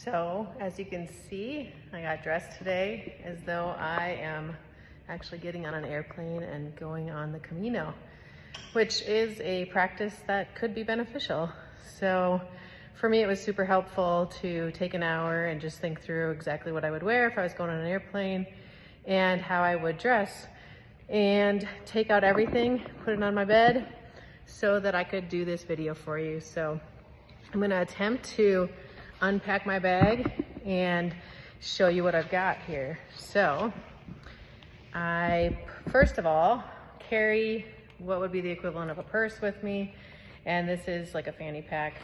So, as you can see, I got dressed today as though I am actually getting on an airplane and going on the Camino, which is a practice that could be beneficial. So, for me, it was super helpful to take an hour and just think through exactly what I would wear if I was going on an airplane and how I would dress, and take out everything, put it on my bed so that I could do this video for you. So I'm gonna attempt to unpack my bag and show you what I've got here. So I, first of all, carry what would be the equivalent of a purse with me. And this is like a fanny pack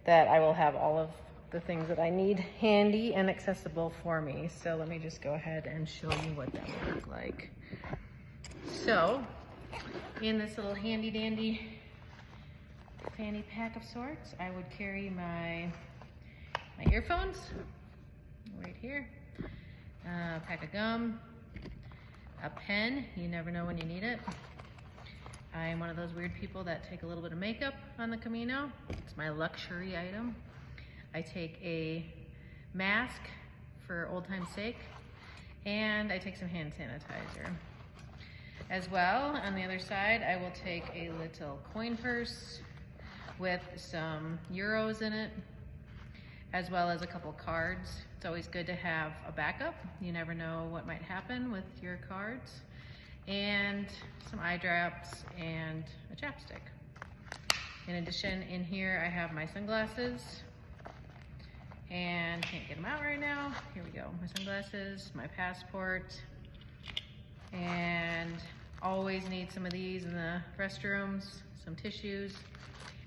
that I will have all of the things that I need handy and accessible for me. So let me just go ahead and show you what that would look like. So in this little handy dandy fanny pack of sorts, I would carry my earphones right here, a pack of gum, a pen, you never know when you need it. I am one of those weird people that take a little bit of makeup on the Camino. It's my luxury item. I take a mask for old time's sake, and I take some hand sanitizer. As well, on the other side, I will take a little coin purse with some euros in it, as well as a couple cards. It's always good to have a backup. You never know what might happen with your cards. And some eye drops and a chapstick. In addition, in here I have my sunglasses, and can't get them out right now. Here we go, my sunglasses, my passport, and always need some of these in the restrooms, some tissues,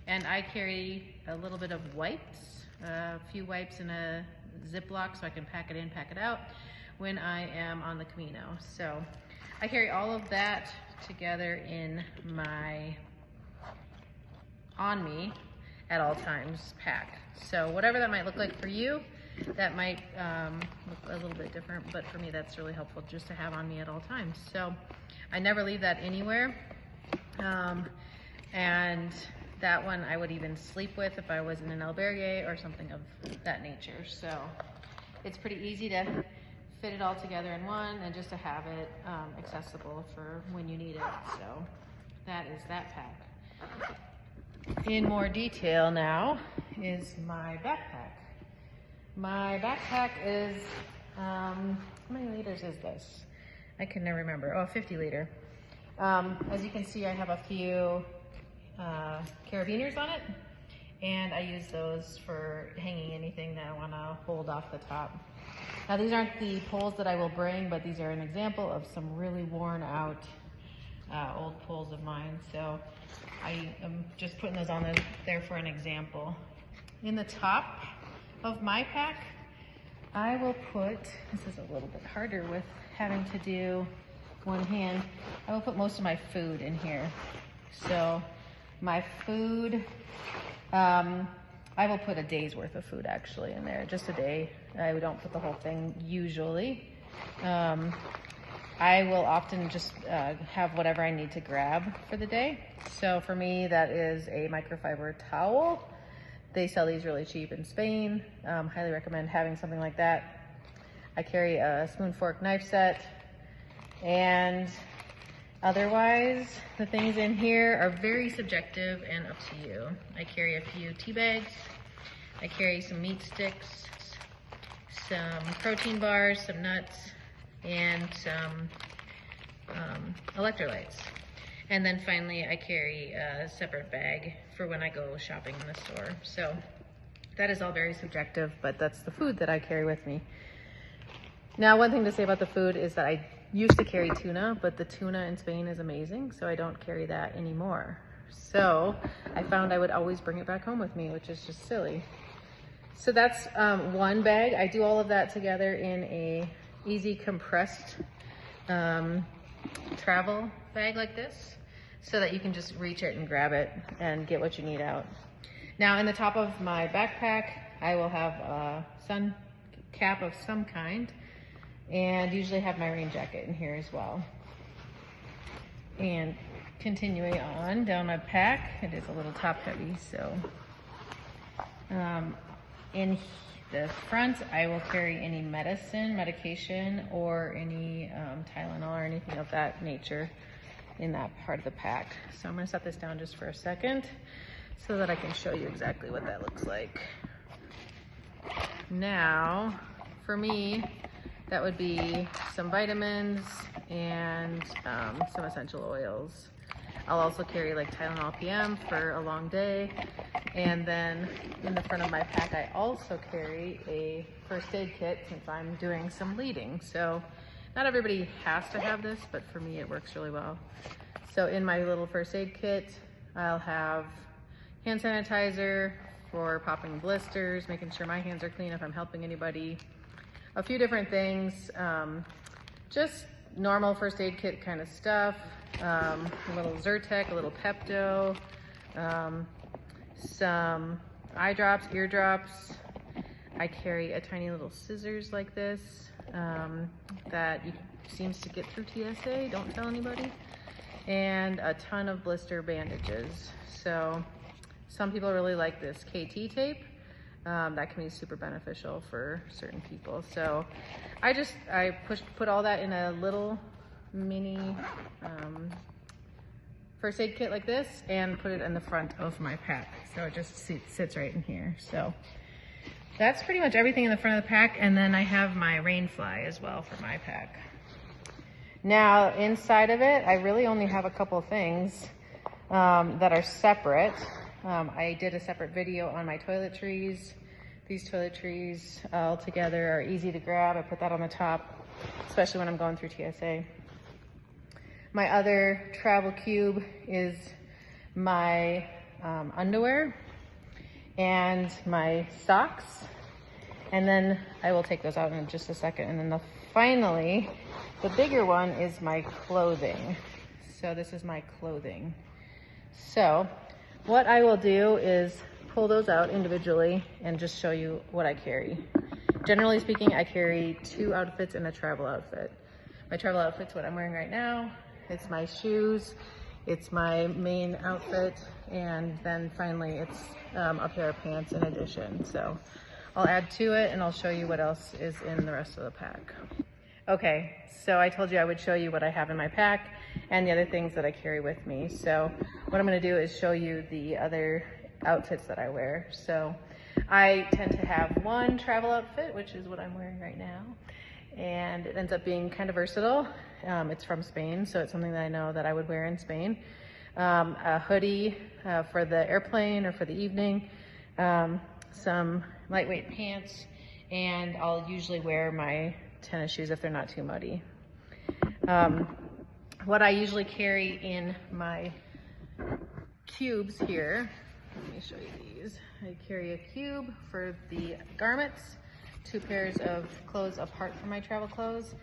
and I carry a little bit of wipes, a few wipes in a Ziploc so I can pack it in, pack it out when I am on the Camino. So I carry all of that together in my on me at all times pack. So whatever that might look like for you, that might look a little bit different, but for me that's really helpful just to have on me at all times. So I never leave that anywhere, and that one I would even sleep with if I was in an albergue or something of that nature. So it's pretty easy to fit it all together in one and just to have it accessible for when you need it. So that is that pack. In more detail now is my backpack. My backpack is, how many liters is this? I can never remember. Oh, 50 liter. As you can see, I have a few carabiners on it, and I use those for hanging anything that I want to hold off the top. Now, these aren't the poles that I will bring, but these are an example of some really worn out old poles of mine. So I am just putting those on there for an example. In the top of my pack, I will put, this is a little bit harder with having to do one hand, I will put most of my food in here. So my food, I will put a day's worth of food actually in there, just a day. I don't put the whole thing usually. I will often just have whatever I need to grab for the day. So for me, that is a microfiber towel. They sell these really cheap in Spain. Highly recommend having something like that. I carry a spoon, fork, knife set. And otherwise, the things in here are very subjective and up to you. I carry a few tea bags. I carry some meat sticks, some protein bars, some nuts, and some electrolytes. And then finally, I carry a separate bag for when I go shopping in the store. So that is all very subjective, but that's the food that I carry with me. Now, one thing to say about the food is that I used to carry tuna, but the tuna in Spain is amazing, so I don't carry that anymore. So I found I would always bring it back home with me, which is just silly. So that's one bag. I do all of that together in a easy compressed travel bag like this, so that you can just reach it and grab it and get what you need out. Now in the top of my backpack, I will have a sun cap of some kind, and usually have my rain jacket in here as well. And continuing on down my pack, it is a little top heavy, so in the front, I will carry any medication, or any Tylenol or anything of that nature in that part of the pack. So I'm gonna set this down just for a second so that I can show you exactly what that looks like. Now, for me, that would be some vitamins and some essential oils. I'll also carry like Tylenol PM for a long day. And then in the front of my pack, I also carry a first aid kit since I'm doing some leading. So not everybody has to have this, but for me, it works really well. So in my little first aid kit, I'll have hand sanitizer for popping blisters, making sure my hands are clean if I'm helping anybody. A few different things, just normal first aid kit kind of stuff. A little Zyrtec, a little Pepto, some eye drops, ear drops. I carry a tiny little scissors like this that seems to get through TSA, don't tell anybody. And a ton of blister bandages. So some people really like this KT tape. That can be super beneficial for certain people. So I put all that in a little mini first aid kit like this and put it in the front of my pack. So it just sits right in here. So that's pretty much everything in the front of the pack. And then I have my rain fly as well for my pack. Now inside of it, I really only have a couple things that are separate. I did a separate video on my toiletries. These toiletries all together are easy to grab. I put that on the top, especially when I'm going through TSA. My other travel cube is my underwear and my socks. And then I will take those out in just a second. And then finally, the bigger one is my clothing. So this is my clothing. So what I will do is pull those out individually and just show you what I carry. Generally speaking, I carry 2 outfits and a travel outfit. My travel outfit's what I'm wearing right now. It's my shoes, it's my main outfit, and then finally it's a pair of pants in addition. So I'll add to it and I'll show you what else is in the rest of the pack. Okay, so I told you I would show you what I have in my pack and the other things that I carry with me. So what I'm gonna do is show you the other outfits that I wear. So I tend to have one travel outfit, which is what I'm wearing right now. And it ends up being kind of versatile. It's from Spain, so it's something that I know that I would wear in Spain. A hoodie for the airplane or for the evening, some lightweight pants, and I'll usually wear my tennis shoes if they're not too muddy. What I usually carry in my cubes here, let me show you these. I carry a cube for the garments, 2 pairs of clothes apart from my travel clothes,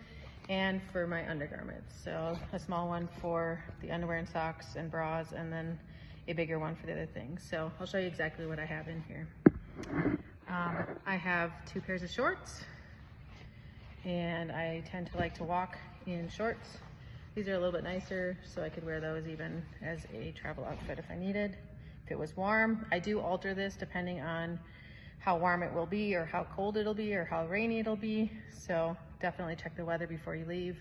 and for my undergarments. So a small one for the underwear and socks and bras, and then a bigger one for the other things. So I'll show you exactly what I have in here. I have 2 pairs of shorts, and I tend to like to walk in shorts. These are a little bit nicer, so I could wear those even as a travel outfit if I needed. If it was warm, I do alter this depending on how warm it will be or how cold it'll be or how rainy it'll be. So definitely check the weather before you leave.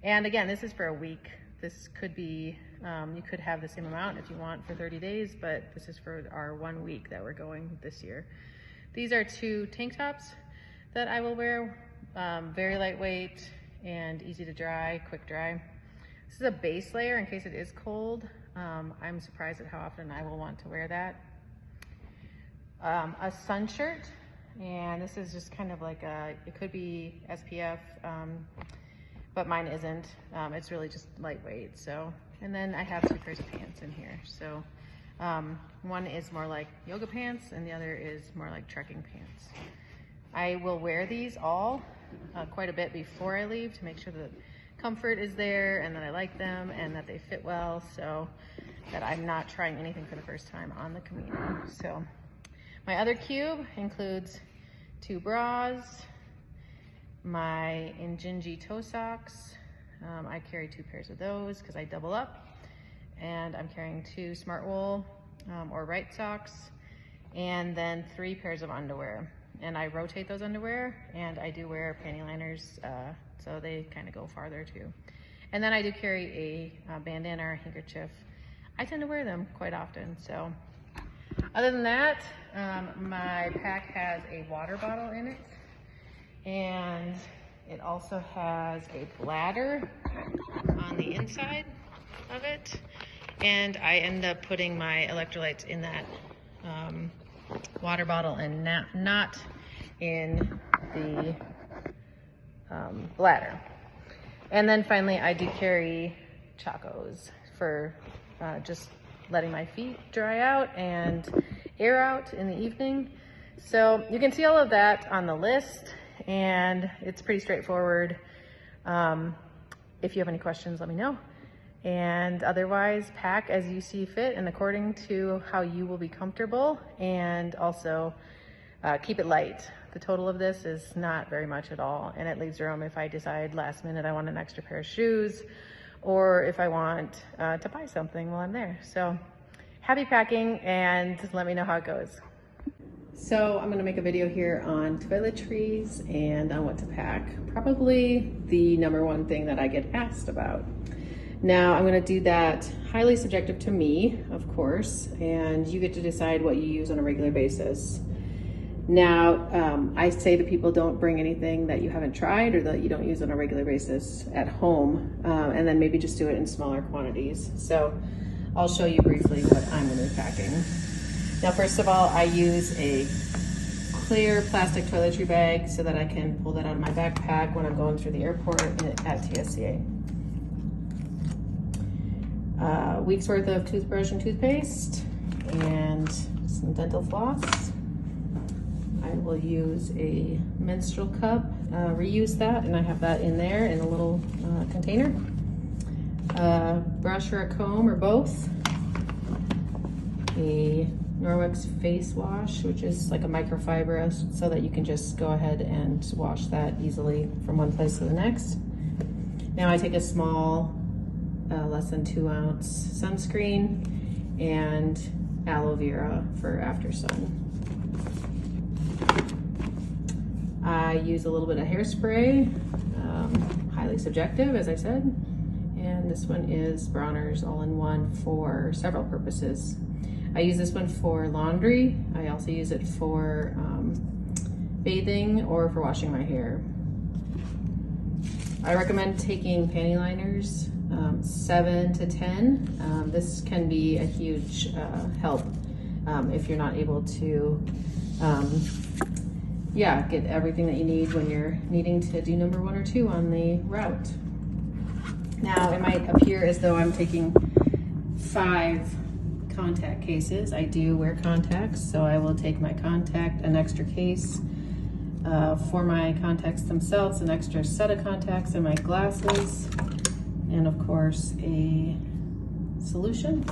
And again, this is for a week. This could be, you could have the same amount if you want for 30 days, but this is for our 1 week that we're going this year. These are 2 tank tops that I will wear. Very lightweight and easy to dry, quick dry. This is a base layer in case it is cold. I'm surprised at how often I will want to wear that. A sun shirt, and this is just kind of like it could be SPF, but mine isn't. It's really just lightweight. So, and then I have 2 pairs of pants in here. So one is more like yoga pants and the other is more like trekking pants. I will wear these all quite a bit before I leave to make sure that comfort is there and that I like them and that they fit well, so that I'm not trying anything for the first time on the Camino. So my other cube includes 2 bras, my Injinji toe socks. I carry 2 pairs of those because I double up, and I'm carrying 2 smart wool or right socks, and then 3 pairs of underwear. and I rotate those underwear, and I do wear panty liners, so they kind of go farther too. And then I do carry a bandana or a handkerchief. I tend to wear them quite often. So other than that, my pack has a water bottle in it, and it also has a bladder on the inside of it. And I end up putting my electrolytes in that water bottle and not in the bladder. And then finally, I do carry chacos for just letting my feet dry out and air out in the evening. So you can see all of that on the list, and it's pretty straightforward. If you have any questions, let me know. And otherwise, pack as you see fit and according to how you will be comfortable, and also keep it light. The total of this is not very much at all, and it leaves room if I decide last minute I want an extra pair of shoes, or if I want to buy something while I'm there. So happy packing, and let me know how it goes. So I'm gonna make a video here on toiletries and on what to pack. Probably the #1 thing that I get asked about. Now I'm gonna do that highly subjective to me, of course, and you get to decide what you use on a regular basis. Now, I say to people, don't bring anything that you haven't tried or that you don't use on a regular basis at home, and then maybe just do it in smaller quantities. So I'll show you briefly what I'm gonna be packing. Now, first of all, I use a clear plastic toiletry bag so that I can pull that out of my backpack when I'm going through the airport at TSCA. A week's worth of toothbrush and toothpaste, and some dental floss. I will use a menstrual cup, reuse that, and I have that in there in a little container. A brush or a comb or both. A Norwex face wash, which is like a microfiber, so that you can just go ahead and wash that easily from one place to the next. Now I take a small, less than 2 ounce sunscreen and aloe vera for after sun. I use a little bit of hairspray, highly subjective, as I said. And this one is Bronner's All-in-One for several purposes. I use this one for laundry. I also use it for bathing or for washing my hair. I recommend taking panty liners, 7 to 10. This can be a huge help if you're not able to get everything that you need when you're needing to do #1 or 2 on the route. Now, it might appear as though I'm taking 5 contact cases. I do wear contacts, so I will take my contact, an extra case for my contacts themselves, an extra set of contacts, and my glasses, and of course a solution.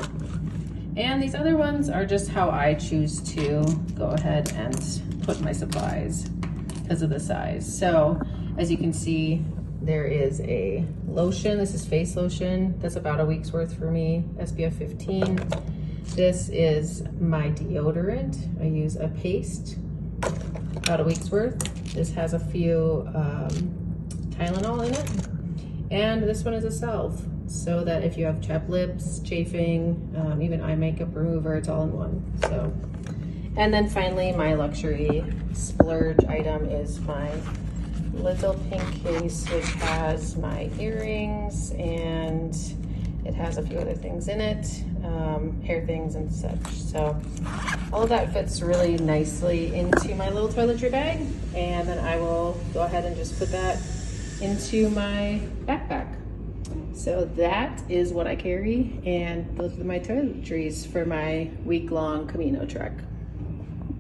And these other ones are just how I choose to go ahead and put my supplies because of the size. So as you can see, there is a lotion. This is face lotion. That's about a week's worth for me, SPF 15. This is my deodorant. I use a paste, about a week's worth. This has a few Tylenol in it. And this one is a salve, so that if you have chapped lips, chafing, even eye makeup remover, it's all in one. So, and then finally, my luxury splurge item is my little pink case, which has my earrings, and it has a few other things in it, hair things and such. So all of that fits really nicely into my little toiletry bag, and then I will go ahead and just put that into my backpack. So that is what I carry, and those are my toiletries for my week-long Camino trek.